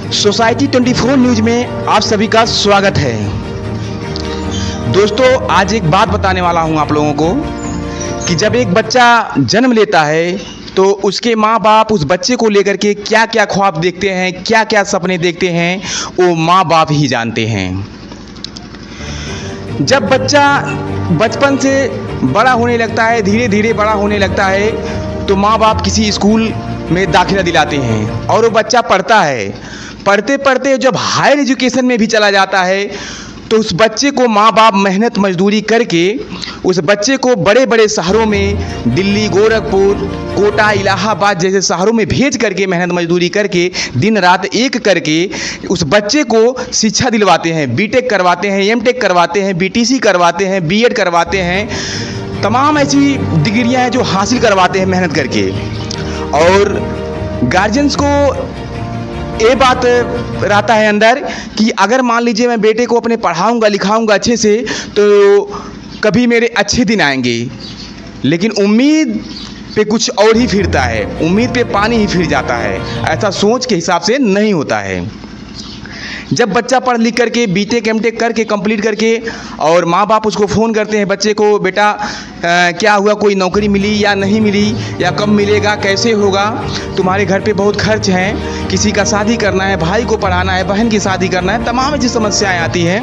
Society 24 news में आप सभी का स्वागत है। दोस्तों, आज एक बात बताने वाला हूं आप लोगों को कि जब एक बच्चा जन्म लेता है तो उसके माँ बाप उस बच्चे को लेकर के क्या क्या ख्वाब देखते हैं, क्या क्या सपने देखते हैं, वो माँ बाप ही जानते हैं। जब बच्चा बचपन से बड़ा होने लगता है, धीरे धीरे बड़ा होने लगता है, तो माँ बाप किसी स्कूल में दाखिला दिलाते हैं और वो बच्चा पढ़ता है। पढ़ते पढ़ते जब हायर एजुकेशन में भी चला जाता है तो उस बच्चे को माँ बाप मेहनत मजदूरी करके उस बच्चे को बड़े बड़े शहरों में, दिल्ली, गोरखपुर, कोटा, इलाहाबाद जैसे शहरों में भेज करके मेहनत मजदूरी करके दिन रात एक करके उस बच्चे को शिक्षा दिलवाते हैं। बीटेक करवाते हैं, एमटेक करवाते हैं, बीटीसी करवाते हैं, बीएड करवाते हैं। तमाम ऐसी डिग्रियां हैं जो हासिल करवाते हैं मेहनत करके। और गार्जियंस को ये बात रहता है अंदर कि अगर मान लीजिए मैं बेटे को अपने पढ़ाऊंगा लिखाऊंगा अच्छे से तो कभी मेरे अच्छे दिन आएंगे, लेकिन उम्मीद पे कुछ और ही फिरता है, उम्मीद पे पानी ही फिर जाता है। ऐसा सोच के हिसाब से नहीं होता है। जब बच्चा पढ़ लिख करके बीटेक एमटेक करके कंप्लीट करके और माँ बाप उसको फ़ोन करते हैं बच्चे को, बेटा क्या हुआ, कोई नौकरी मिली या नहीं मिली, या कब मिलेगा, कैसे होगा, तुम्हारे घर पे बहुत खर्च हैं, किसी का शादी करना है, भाई को पढ़ाना है, बहन की शादी करना है, तमाम ऐसी समस्याएं आती हैं।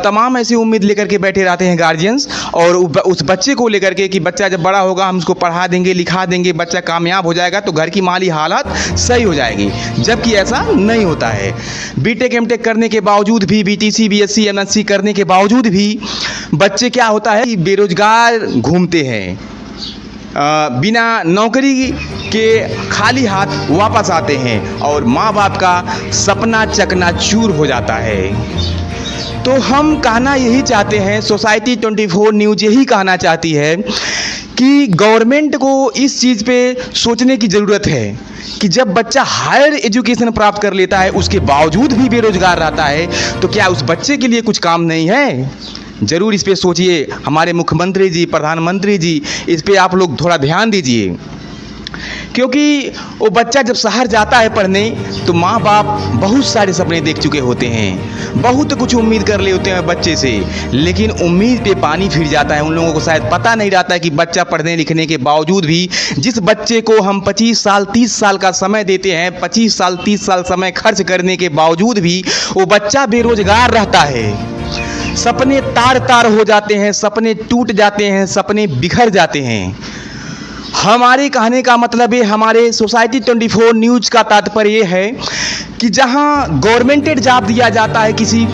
तमाम ऐसी उम्मीद लेकर के बैठे रहते हैं गार्जियंस और उस बच्चे को लेकर के कि बच्चा जब बड़ा होगा हम उसको पढ़ा देंगे लिखा देंगे, बच्चा कामयाब हो जाएगा तो घर की माली हालत सही हो जाएगी, जबकि ऐसा नहीं होता है। बीटेक एमटेक करने के बावजूद भी, बीटीसी बीएससी एमएससी करने के बावजूद भी बच्चे क्या होता है कि बेरोजगार घूमते हैं, बिना नौकरी के खाली हाथ वापस आते हैं और माँ बाप का सपना चकनाचूर हो जाता है। तो हम कहना यही चाहते हैं, सोसाइटी 24 न्यूज़ यही कहना चाहती है कि गवर्नमेंट को इस चीज़ पे सोचने की ज़रूरत है कि जब बच्चा हायर एजुकेशन प्राप्त कर लेता है उसके बावजूद भी बेरोजगार रहता है तो क्या उस बच्चे के लिए कुछ काम नहीं है? ज़रूर इस पे सोचिए। हमारे मुख्यमंत्री जी, प्रधानमंत्री जी, इस पे आप लोग थोड़ा ध्यान दीजिए, क्योंकि वो बच्चा जब शहर जाता है पढ़ने तो माँ बाप बहुत सारे सपने देख चुके होते हैं, बहुत कुछ उम्मीद कर ले होते हैं बच्चे से, लेकिन उम्मीद पे पानी फिर जाता है। उन लोगों को शायद पता नहीं रहता है कि बच्चा पढ़ने लिखने के बावजूद भी, जिस बच्चे को हम 25 साल 30 साल का समय देते हैं, 25 साल 30 साल समय खर्च करने के बावजूद भी वो बच्चा बेरोजगार रहता है। सपने तार तार हो जाते हैं, सपने टूट जाते हैं, सपने बिखर जाते हैं। हमारे कहने का मतलब है, हमारे सोसाइटी 24 न्यूज़ का तात्पर्य है कि जहां गवर्नमेंटेड जॉब दिया जाता है, किसी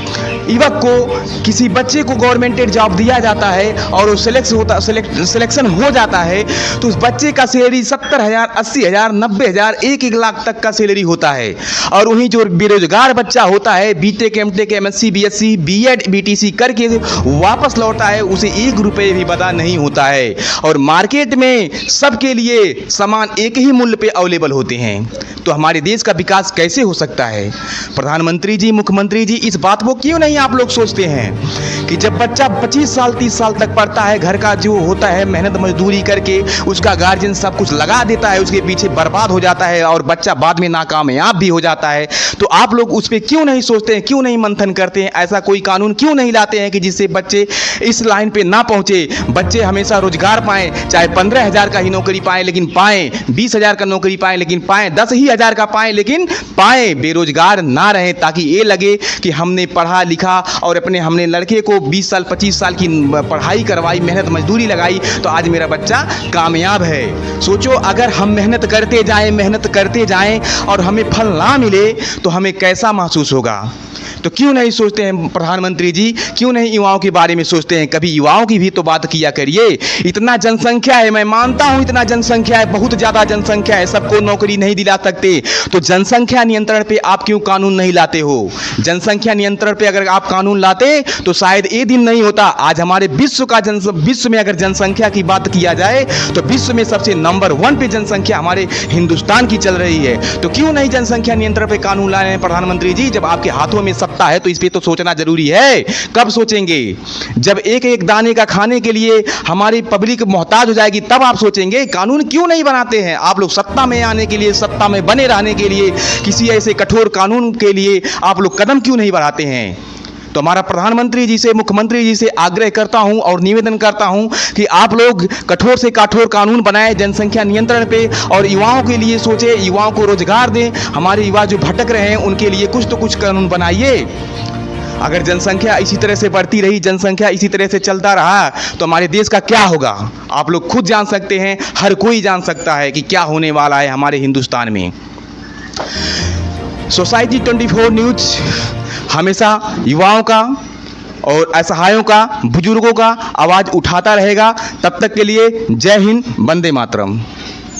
युवक को, किसी बच्चे को गवर्नमेंटेड जॉब दिया जाता है और वो सिलेक्शन हो जाता है तो उस बच्चे का सैलरी 70,000, 80,000, 90,000, 1 लाख तक का सैलरी होता है। और वहीं जो बेरोजगार बच्चा होता है, BTech MTech MSc BSc BEd BTC करके वापस लौटता है, उसे 1 रुपये भी पता नहीं होता है। और मार्केट में सबके लिए सामान एक ही मूल्य पे अवेलेबल होते हैं। तो हमारे देश का विकास कैसे हो सकता है? प्रधानमंत्री जी, मुख्यमंत्री जी, इस बात को क्यों नहीं आप लोग सोचते हैं कि जब बच्चा 25 साल 30 साल तक पढ़ता है, घर का जो होता है मेहनत मजदूरी करके उसका गार्जियन सब कुछ लगा देता है, उसके पीछे बर्बाद हो जाता है और बच्चा बाद में नाकामयाब भी हो जाता है, तो आप लोग उस पर क्यों नहीं सोचते हैं, क्यों नहीं मंथन करते हैं? ऐसा कोई कानून क्यों नहीं लाते हैं कि जिससे बच्चे इस लाइन पे ना पहुंचे, बच्चे हमेशा रोजगार पाएं, चाहे 15,000 का ही नौकरी पाएं लेकिन पाएं, 20,000 का नौकरी पाएं लेकिन पाएं, 10,000 का पाएं लेकिन पाएं, बेरोजगार ना रहें, ताकि ये लगे कि हमने पढ़ा लिखा और हमने लड़के को 20 साल 25 साल की पढ़ाई करवाई, मेहनत मजदूरी लगाई, तो आज मेरा बच्चा कामयाब है। सोचो, अगर हम मेहनत करते जाएं और हमें फल ना मिले तो हमें कैसा महसूस होगा? तो क्यों नहीं सोचते हैं प्रधानमंत्री जी, क्यों नहीं युवाओं के बारे में सोचते हैं? कभी युवाओं की भी तो बात किया करिए। इतना जनसंख्या है, मैं मानता हूं इतना जनसंख्या है, बहुत ज़्यादा जनसंख्या है, सबको नौकरी नहीं दिला सकते, तो जनसंख्या नियंत्रण पे आप क्यों कानून नहीं लाते हो? जनसंख्या नियंत्रण पे अगर आप कानून लाते तो शायद ये दिन नहीं होता। आज हमारे विश्व में अगर जनसंख्या की बात किया जाए तो विश्व में सबसे नंबर 1 पे जनसंख्या हमारे हिंदुस्तान की चल रही है। तो क्यों नहीं जनसंख्या नियंत्रण पे कानून ला रहे हैं प्रधानमंत्री जी, जब आपके हाथों में सब सकता है, तो इस पे तो सोचना जरूरी है। कब सोचेंगे? जब एक एक दाने का खाने के लिए हमारी पब्लिक मोहताज हो जाएगी, तब आप सोचेंगे। कानून क्यों नहीं बनाते हैं आप लोग? सत्ता में आने के लिए, सत्ता में बने रहने के लिए किसी ऐसे कठोर कानून के लिए आप लोग कदम क्यों नहीं बढ़ाते हैं? तो हमारा प्रधानमंत्री जी से, मुख्यमंत्री जी से आग्रह करता हूं और निवेदन करता हूं कि आप लोग कठोर से कठोर कानून बनाएं जनसंख्या नियंत्रण पे, और युवाओं के लिए सोचें, युवाओं को रोजगार दें। हमारे युवा जो भटक रहे हैं उनके लिए कुछ तो कुछ कानून बनाइए। अगर जनसंख्या इसी तरह से बढ़ती रही, जनसंख्या इसी तरह से चलता रहा, तो हमारे देश का क्या होगा? आप लोग खुद जान सकते हैं, हर कोई जान सकता है कि क्या होने वाला है हमारे हिंदुस्तान में। सोसाइटी 24 न्यूज हमेशा युवाओं का और असहायों का, बुजुर्गों का आवाज़ उठाता रहेगा। तब तक के लिए जय हिंद, वंदे मातरम।